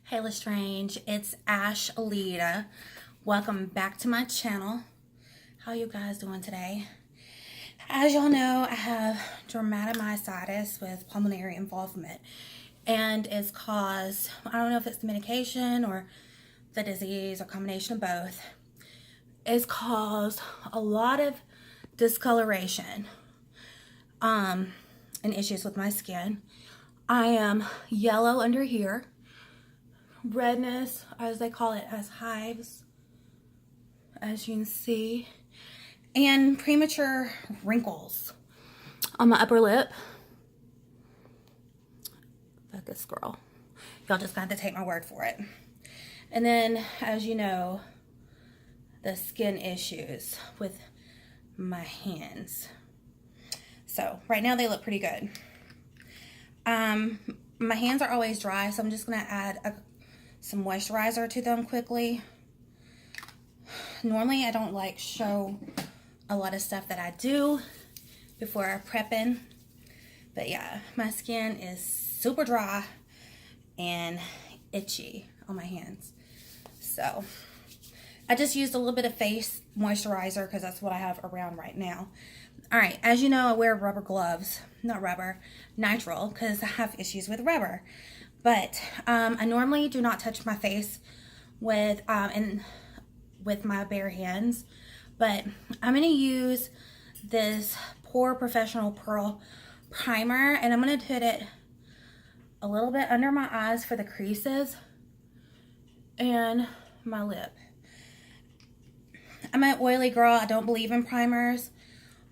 Hey Lestrange, it's Ash Alita. Welcome back to my channel. How you guys doing today? As y'all know, I have dermatomyocitis with pulmonary involvement, and it's caused, I don't know if it's the medication or the disease or combination of both. It's caused a lot of discoloration and issues with my skin. I am yellow under here, redness, as they call it, as hives, as you can see, and premature wrinkles on my upper lip. Focus, girl. Y'all just got to take my word for it. And then, as you know, the skin issues with my hands. So right now they look pretty good. My hands are always dry, so I'm just gonna add some moisturizer to them quickly. Normally I don't like show a lot of stuff that I do before prepping, but yeah, my skin is super dry and itchy on my hands. So I just used a little bit of face moisturizer because that's what I have around right now. All right, as you know, I wear rubber gloves, not rubber, nitrile, because I have issues with rubber. But I normally do not touch my face with my bare hands. But I'm going to use this Pore Professional Pearl Primer, and I'm going to put it a little bit under my eyes for the creases and my lip. I'm an oily girl. I don't believe in primers,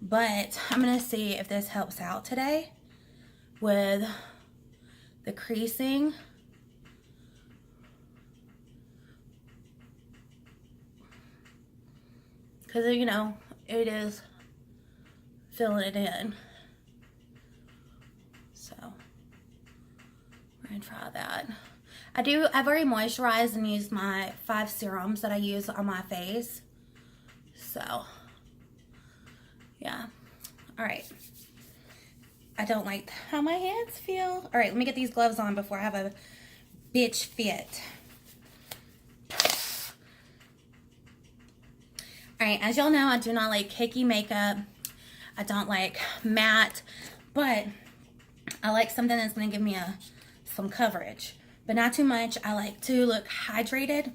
but I'm going to see if this helps out today with the creasing. Because, you know, it is filling it in. So, we're going to try that. I've already moisturized and used my 5 serums that I use on my face. So, yeah. Alright. I don't like how my hands feel. Alright, let me get these gloves on before I have a bitch fit. Alright, as y'all know, I do not like cakey makeup. I don't like matte, but I like something that's going to give me some coverage, but not too much. I like to look hydrated.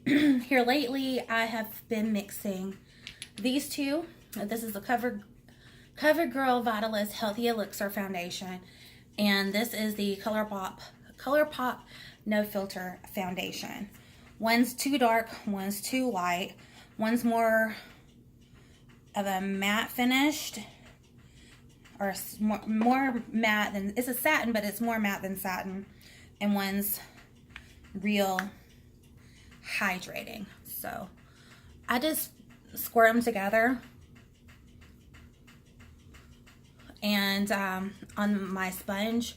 Here lately, I have been mixing these two. This is the CoverGirl Vitalist Healthy Elixir Foundation, and this is the ColourPop No Filter Foundation. One's too dark, one's too light. One's more of a matte finished, or more matte than, it's a satin, but it's more matte than satin. And one's real hydrating. So I just squirt them together and on my sponge,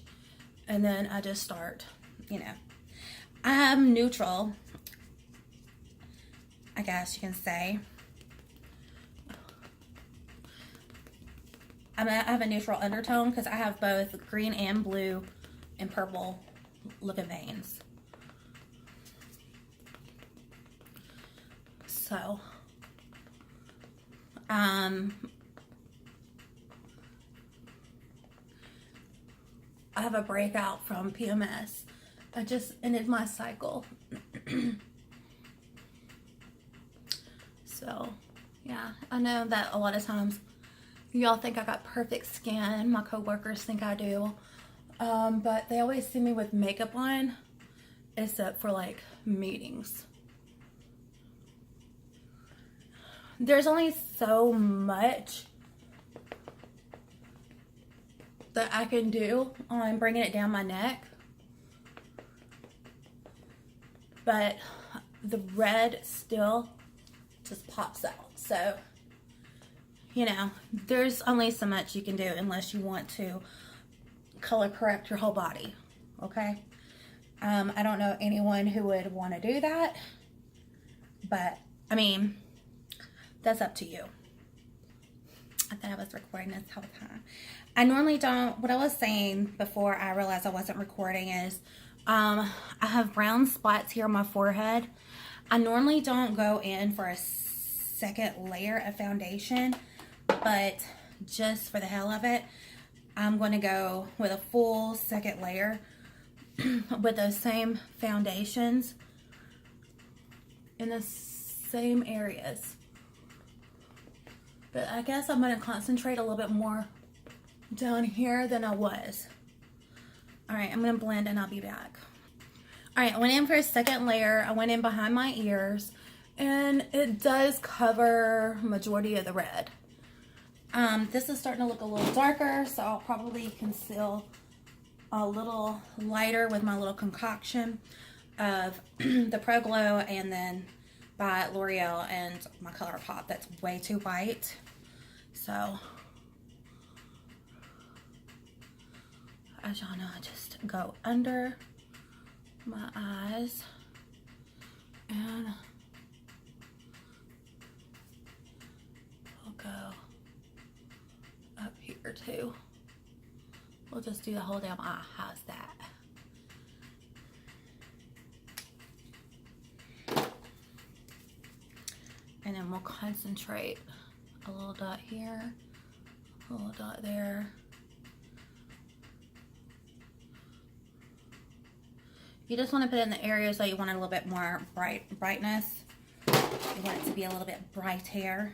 and then I just start, you know. I'm neutral, I guess you can say. I have a neutral undertone because I have both green and blue and purple looking veins. So, I have a breakout from PMS. I just ended my cycle. So, yeah, I know that a lot of times y'all think I got perfect skin. My coworkers think I do. But they always see me with makeup on, except for like meetings. There's only so much that I can do on bringing it down my neck. But the red still just pops out. So, you know, there's only so much you can do unless you want to color correct your whole body, okay? I don't know anyone who would want to do that, but, I mean, that's up to you. I thought I was recording this whole time. I normally don't, what I was saying before I realized I wasn't recording is, I have brown spots here on my forehead. I normally don't go in for a second layer of foundation, but just for the hell of it, I'm going to go with a full second layer with those same foundations in the same areas. But I guess I'm going to concentrate a little bit more down here than I was. Alright, I'm going to blend and I'll be back. Alright, I went in for a second layer. I went in behind my ears, and it does cover majority of the red. This is starting to look a little darker, so I'll probably conceal a little lighter with my little concoction of the Pro Glow and then by L'Oreal and my ColourPop. That's way too white. So, as y'all know, I just go under my eyes and I'll go up here too. We'll just do the whole damn eye. How's that? And then we'll concentrate a little dot here, a little dot there. You just want to put it in the areas that you want a little bit more brightness. You want it to be a little bit brighter.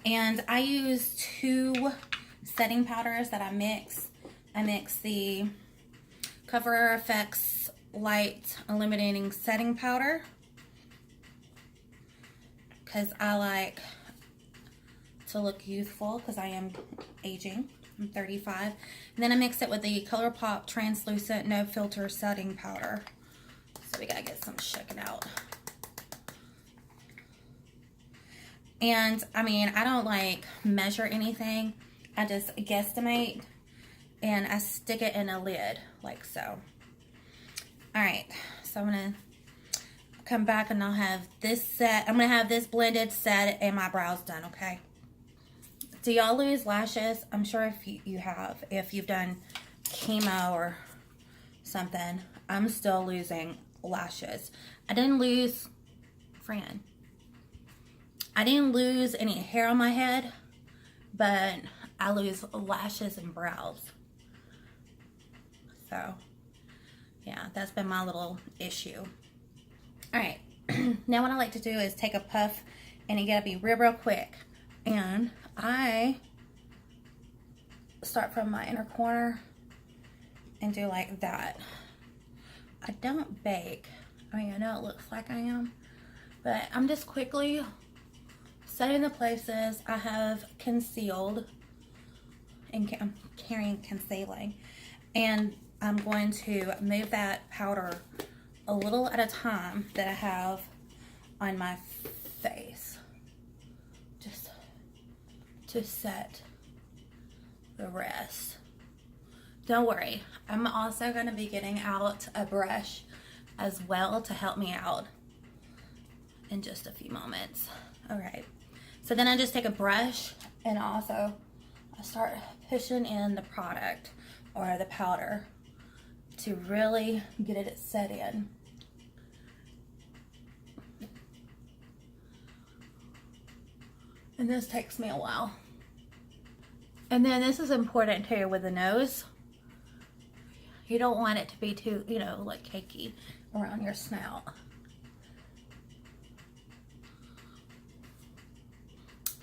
And I use 2 setting powders that I mix. I mix the Cover FX Light Illuminating Setting Powder, because I like to look youthful because I am aging. I'm 35. And then I mix it with the ColourPop Translucent No Filter Setting Powder. So we gotta get some shaken out. And I mean, I don't like measure anything. I just guesstimate and I stick it in a lid like so. Alright, so I'm gonna come back and I'll have this set. I'm gonna have this blended, set, and my brows done, okay? Do y'all lose lashes? I'm sure if you have, if you've done chemo or something. I'm still losing lashes. I didn't lose, Fran, I didn't lose any hair on my head, but I lose lashes and brows. So, yeah, that's been my little issue. Alright, now what I like to do is take a puff, and it gotta be real quick. And I start from my inner corner and do like that. I don't bake. I mean, I know it looks like I am, but I'm just quickly setting the places I have concealed, and I'm carrying concealing, and I'm going to move that powder a little at a time that I have on my face, just to set the rest. Don't worry, I'm also going to be getting out a brush as well to help me out in just a few moments. Alright, so then I just take a brush and also I start pushing in the product or the powder to really get it set in. And this takes me a while. And then this is important too with the nose. You don't want it to be too, you know, like cakey around your snout.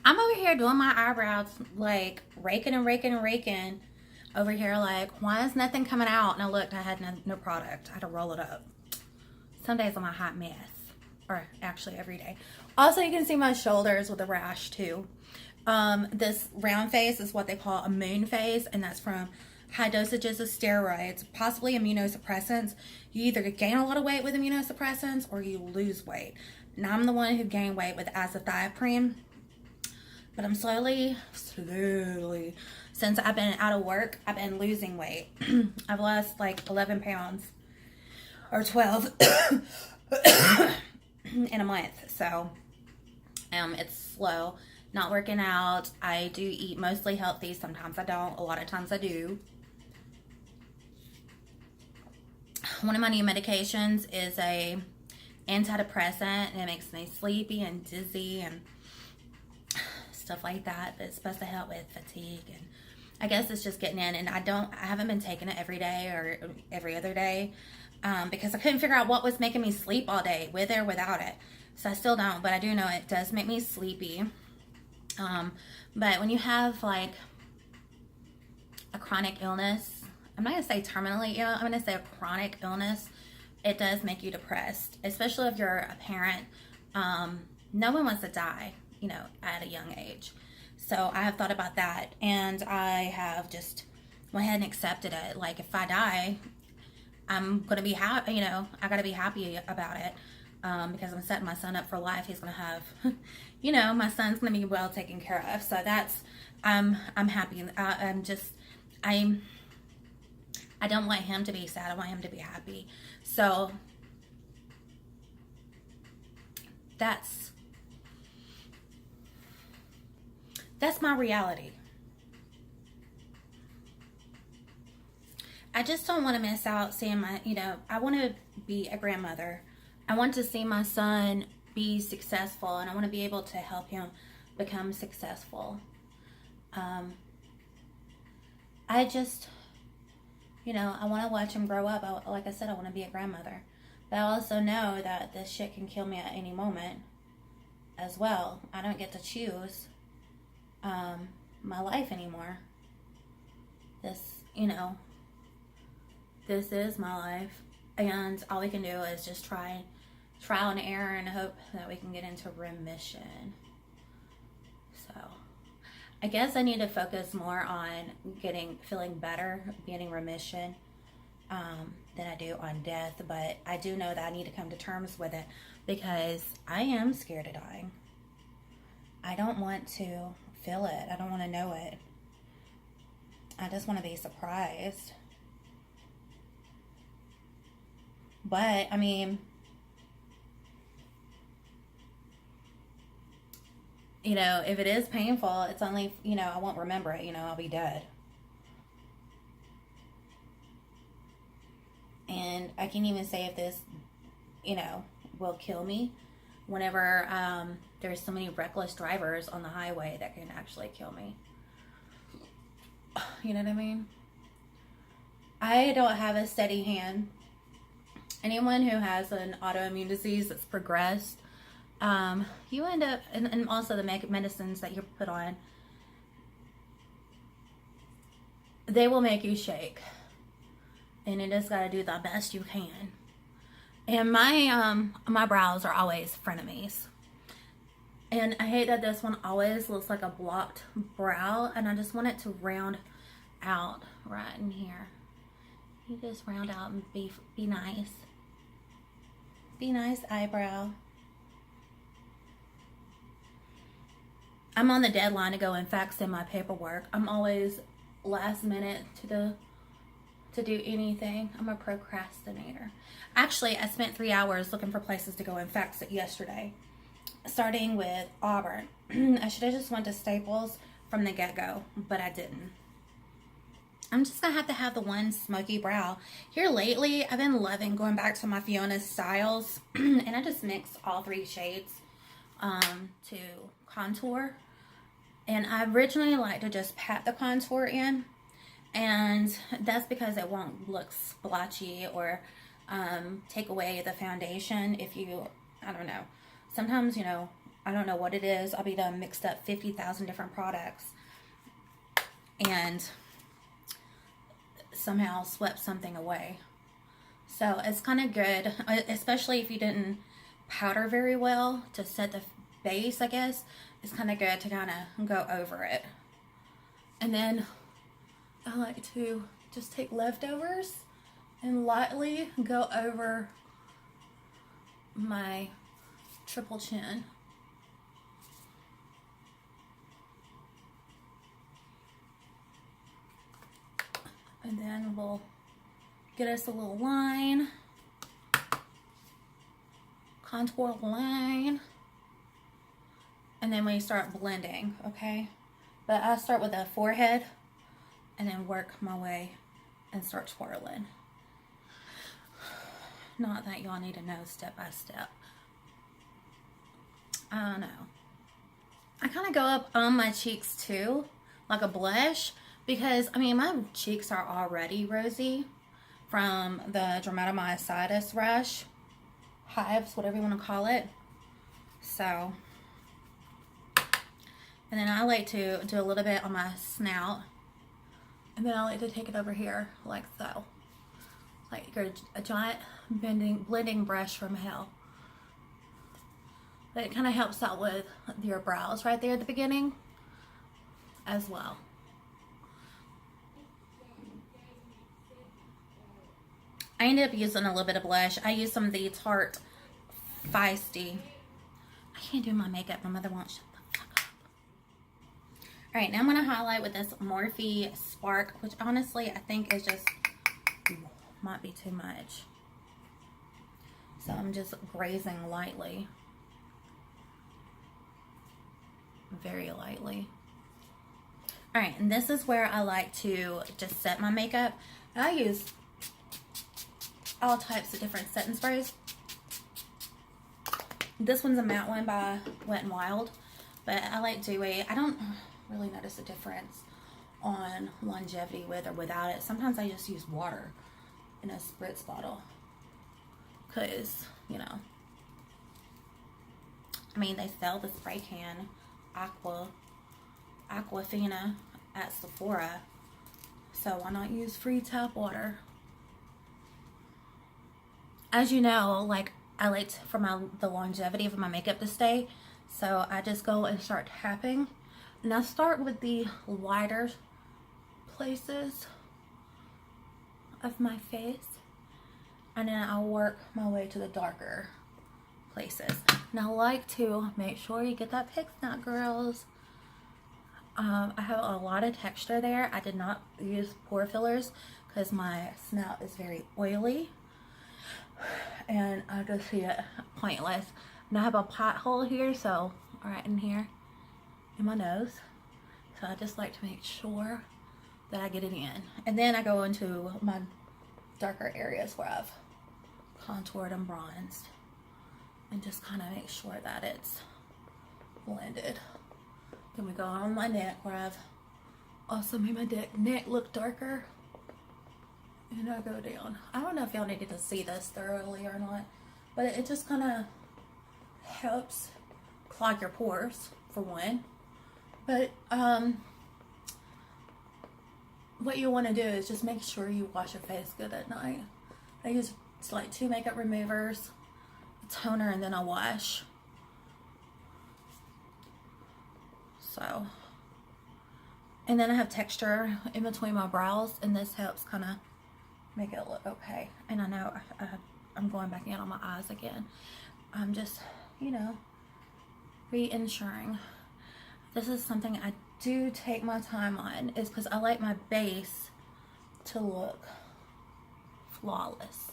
I'm over here doing my eyebrows, like raking and raking and raking over here, like, why is nothing coming out? And I looked, I had no product. I had to roll it up. Some days I'm a hot mess, or actually every day. Also, you can see my shoulders with a rash too. This round face is what they call a moon face, and that's from high dosages of steroids, possibly immunosuppressants. You either gain a lot of weight with immunosuppressants or you lose weight. Now I'm the one who gained weight with azathioprine, but I'm slowly, since I've been out of work, I've been losing weight. I've lost like 11 pounds or 12 in a month. So it's slow. Not working out. I do eat mostly healthy. Sometimes I don't. A lot of times I do. one of my new medications is a antidepressant, and it makes me sleepy and dizzy and stuff like that. But it's supposed to help with fatigue, and I guess it's just getting in. And I haven't been taking it every day or every other day because I couldn't figure out what was making me sleep all day, with or without it. So I still don't, but I do know it does make me sleepy. But when you have like a chronic illness, I'm not going to say terminally ill, I'm going to say a chronic illness, it does make you depressed, especially if you're a parent. No one wants to die, you know, at a young age. So I have thought about that, and I have just went ahead and accepted it. Like, if I die, I'm going to be happy, you know, I got to be happy about it. Because I'm setting my son up for life. He's going to have, you know, my son's going to be well taken care of. So that's, I'm happy. I don't want him to be sad. I want him to be happy. So that's my reality. I just don't want to miss out seeing my, you know, I want to be a grandmother. I want to see my son be successful, and I want to be able to help him become successful. I just, you know, I want to watch him grow up. Like I said, I want to be a grandmother. But I also know that this shit can kill me at any moment as well. I don't get to choose my life anymore. This, you know, this is my life. And all we can do is just trial and error and hope that we can get into remission. So I guess I need to focus more on feeling better, getting remission, than I do on death. But I do know that I need to come to terms with it, because I am scared of dying. I don't want to feel it. I don't want to know it. I just want to be surprised. But, I mean, you know, if it is painful, it's only, you know, I won't remember it, you know, I'll be dead. And I can't even say if this, you know, will kill me whenever there's so many reckless drivers on the highway that can actually kill me. You know what I mean? I don't have a steady hand. Anyone who has an autoimmune disease that's progressed, you end up, and also the medicines that you put on, they will make you shake. And you just got to do the best you can. And my brows are always frenemies. And I hate that this one always looks like a blocked brow, and I just want it to round out right in here. You just round out and be nice. Be nice, eyebrow. I'm on the deadline to go and fax in my paperwork. I'm always last minute to do anything. I'm a procrastinator. Actually, I spent 3 hours looking for places to go and fax it yesterday, starting with Auburn. I should have just went to Staples from the get-go, but I didn't. I'm just going to have the one smoky brow. Here lately, I've been loving going back to my Fiona Styles. And I just mix all 3 shades to contour. And I originally like to just pat the contour in. And that's because it won't look splotchy or take away the foundation if you, I don't know. Sometimes, you know, I don't know what it is. I'll be done mixed up 50,000 different products. And somehow swept something away. So it's kind of good, especially if you didn't powder very well to set the base, I guess. It's kind of good to kind of go over it. And then I like to just take leftovers and lightly go over my triple chin. And then we'll get us a little line, contour line, and then we start blending, okay? But I start with the forehead and then work my way and start twirling. Not that y'all need to know step by step. I don't know. I kind of go up on my cheeks too, like a blush, because I mean my cheeks are already rosy from the dermatomyocitis rash, hives, whatever you want to call it. So, and then I like to do a little bit on my snout, and then I like to take it over here like so, like a giant blending brush from hell. But it kind of helps out with your brows right there at the beginning as well. I ended up using a little bit of blush. I used some of the Tarte Feisty. I can't do my makeup. My mother won't shut the fuck up. Alright, now I'm going to highlight with this Morphe Spark, which honestly I think is just, might be too much. So I'm just grazing lightly. Very lightly. Alright, and this is where I like to just set my makeup. I use all types of different setting sprays. This one's a matte one by Wet n Wild, but I like dewy. I don't really notice a difference on longevity with or without it. Sometimes I just use water in a spritz bottle because, you know, I mean, they sell the spray can Aquafina at Sephora, so why not use free tap water? As you know, like, I like for the longevity of my makeup to stay, so I just go and start tapping, and I start with the lighter places of my face, and then I'll work my way to the darker places. And I like to make sure you get that pick snap, girls. I have a lot of texture there. I did not use pore fillers because my snout is very oily and I just see it pointless. And I have a pothole here, so right in here in my nose, so I just like to make sure that I get it in, and then I go into my darker areas where I've contoured and bronzed, and just kind of make sure that it's blended. Then we go on my neck where I've also made my neck look darker, and I go down. I don't know if y'all needed to see this thoroughly or not, but it just kind of helps clog your pores for one. But what you want to do is just make sure you wash your face good at night. I use like 2 makeup removers, a toner, and then a wash. So, and then I have texture in between my brows, and this helps kind of make it look okay. And I know I'm going back in on my eyes again. I'm just, you know, reinsuring. This is something I do take my time on, is because I like my base to look flawless.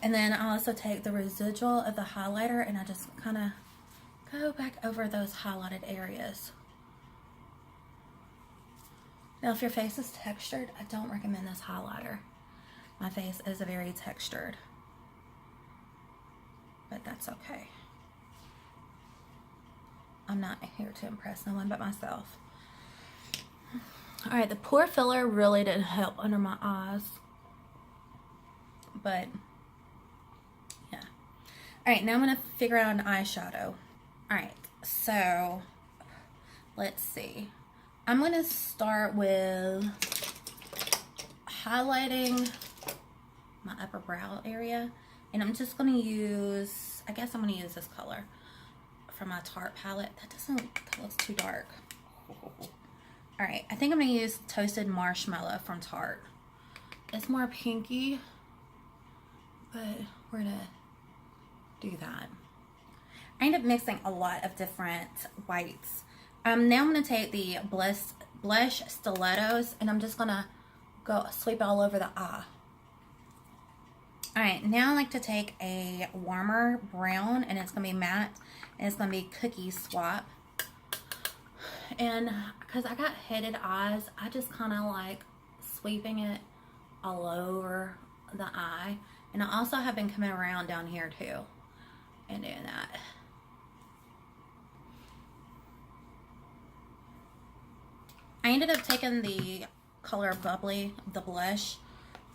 And then I also take the residual of the highlighter and I just kind of go back over those highlighted areas. Now, if your face is textured, I don't recommend this highlighter. My face is very textured, but that's okay. I'm not here to impress no one but myself. Alright, the pore filler really didn't help under my eyes, but yeah. Alright, now I'm going to figure out an eyeshadow. Alright, so let's see. I'm going to start with highlighting my upper brow area, and I'm just going to use, I guess I'm going to use this color from my Tarte palette. That looks too dark. Alright, I think I'm going to use Toasted Marshmallow from Tarte. It's more pinky, but we're going to do that. I end up mixing a lot of different whites. Now I'm going to take the Blush Stilettos, and I'm just going to go sweep all over the eye. Alright, now I like to take a warmer brown, and it's going to be matte, and it's going to be Cookie Swap. And because I got headed eyes, I just kind of like sweeping it all over the eye. And I also have been coming around down here too and doing that. I ended up taking the color Bubbly, the blush,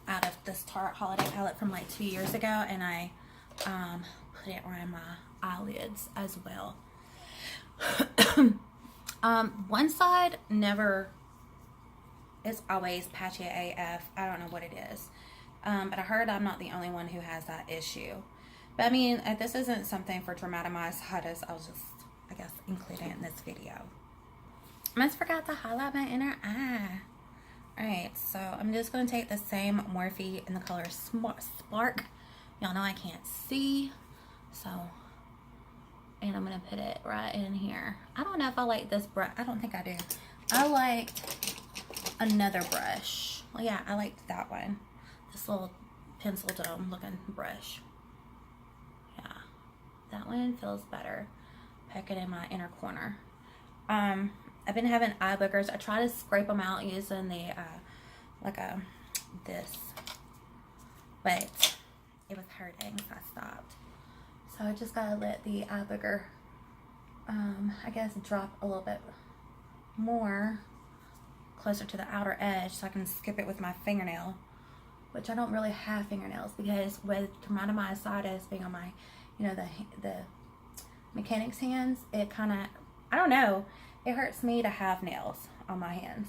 out of this Tarte holiday palette from like 2 years ago, and I put it around my eyelids as well. One side never, it's always patchy AF. I don't know what it is. But I heard I'm not the only one who has that issue. But I mean, this isn't something for dermatomyositis. I'll just, I guess, include it in this video. I almost forgot to highlight my inner eye. Alright, so I'm just going to take the same Morphe in the color Spark. Y'all know I can't see. So, and I'm going to put it right in here. I don't know if I like this brush. I don't think I do. I liked another brush. Well, yeah, I liked that one. This little pencil dome looking brush. Yeah, that one feels better. Pack it in my inner corner. I've been having eye boogers. I try to scrape them out using the this, but it was hurting, so I stopped. So I just gotta let the eye booger, I guess, drop a little bit more closer to the outer edge, so I can skip it with my fingernail, which I don't really have fingernails because with dermatomyositis being on my, you know, the mechanic's hands, it kind of, I don't know. It hurts me to have nails on my hands.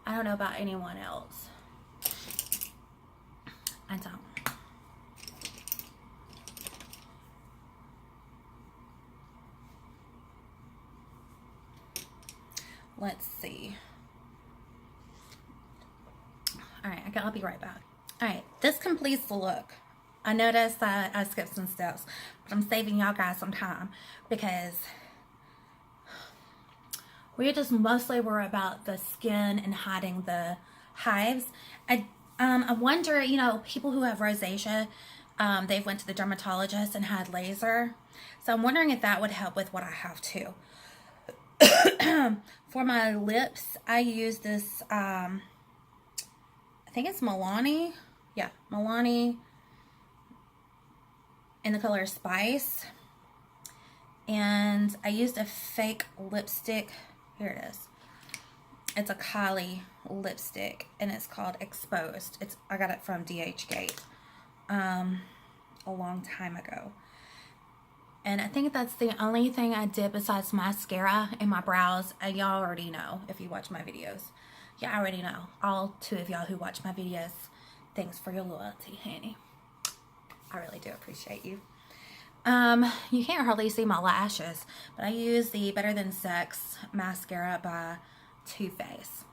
I don't know about anyone else. I don't. Let's see. Alright, I'll be right back. Alright, this completes the look. I noticed that I skipped some steps, but I'm saving y'all guys some time because we just mostly were about the skin and hiding the hives. I wonder, you know, people who have rosacea, they've went to the dermatologist and had laser. So I'm wondering if that would help with what I have too. For my lips, I use this, I think it's Milani. Yeah, Milani in the color Spice. And I used a fake lipstick. Here it is. It's a Kylie lipstick, and it's called Exposed. I got it from DHgate a long time ago. And I think that's the only thing I did besides mascara and my brows. And y'all already know if you watch my videos. Yeah, I already know. All 2 of y'all who watch my videos, thanks for your loyalty, honey. I really do appreciate you. You can't hardly see my lashes, but I use the Better Than Sex mascara by Too Faced.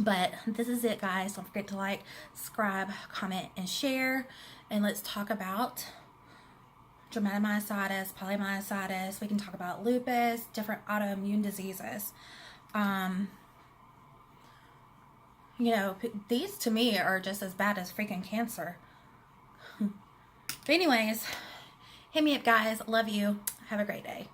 But this is it, guys. Don't forget to like, subscribe, comment, and share. And let's talk about dermatomyositis, polymyositis. We can talk about lupus, different autoimmune diseases. You know, these to me are just as bad as freaking cancer. But anyways, hit me up, guys. Love you. Have a great day.